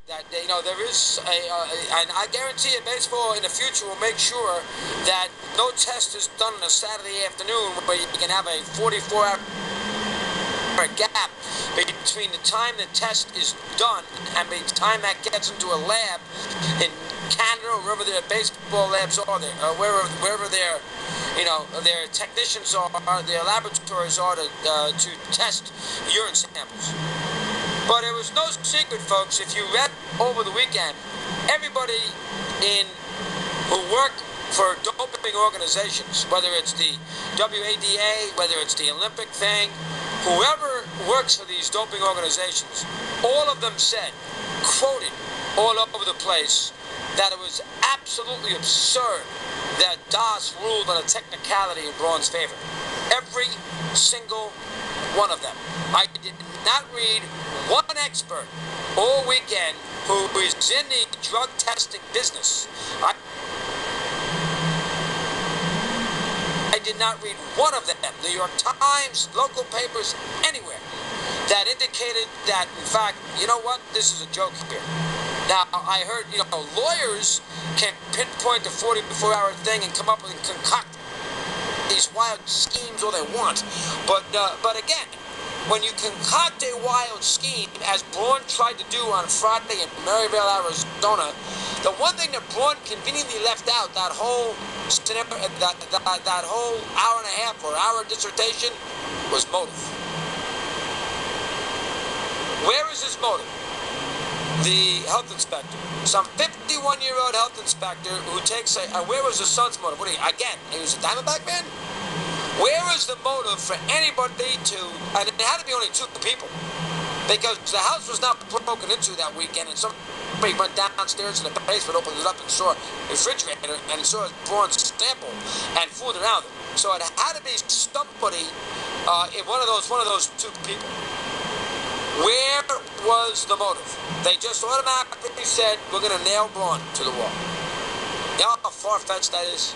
that there is and I guarantee you, baseball in the future will make sure that no test is done on a Saturday afternoon where you can have a 44-hour gap between the time the test is done and the time that gets into a lab in Canada or wherever their baseball labs are, wherever their their technicians are, their laboratories are to test urine samples. But it was no secret, folks, if you read over the weekend, everybody who work for doping organizations, whether it's the WADA, whether it's the Olympic thing, whoever works for these doping organizations, all of them said, quoted all over the place, that it was absolutely absurd that Das ruled on a technicality in Braun's favor. Every single one of them. I did not read one expert all weekend who is in the drug testing business. I did not read one of them, New York Times, local papers, anywhere, that indicated that, in fact, you know what, this is a joke here. Now, I heard, lawyers can pinpoint the 44-hour thing and come up with and concoct these wild schemes all they want. But again, when you concoct a wild scheme, as Braun tried to do on Friday in Maryville, Arizona, the one thing that Braun conveniently left out, that whole hour and a half or hour dissertation, was motive. Where is his motive? The health inspector, some 51-year-old health inspector who takes where was his son's motive? Again, he was a Diamondback man? Where is the motive for anybody to, and it had to be only two people, because the house was not broken into that weekend, and somebody went downstairs in the basement, opened it up, and saw a refrigerator, and saw Braun's sample, and fooled around it. So it had to be somebody, one of those two people. Where was the motive? They just automatically said, we're going to nail Braun to the wall. You know how far-fetched that is?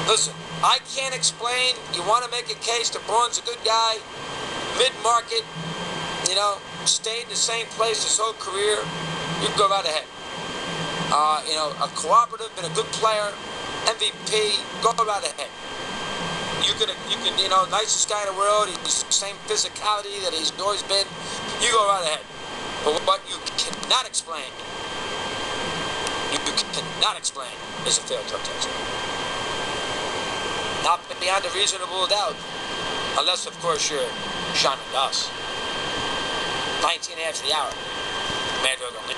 Listen, I can't explain. You want to make a case that Braun's a good guy, mid-market, stayed in the same place his whole career, you can go right ahead. A cooperative, been a good player, MVP, go right ahead. You can, nicest guy in the world, he's the same physicality that he's always been, you go right ahead. But what you cannot explain, is a failed drug test. Not beyond a reasonable doubt, unless, of course, you're Sean and Gus. 19 after the hour. MADDOG only.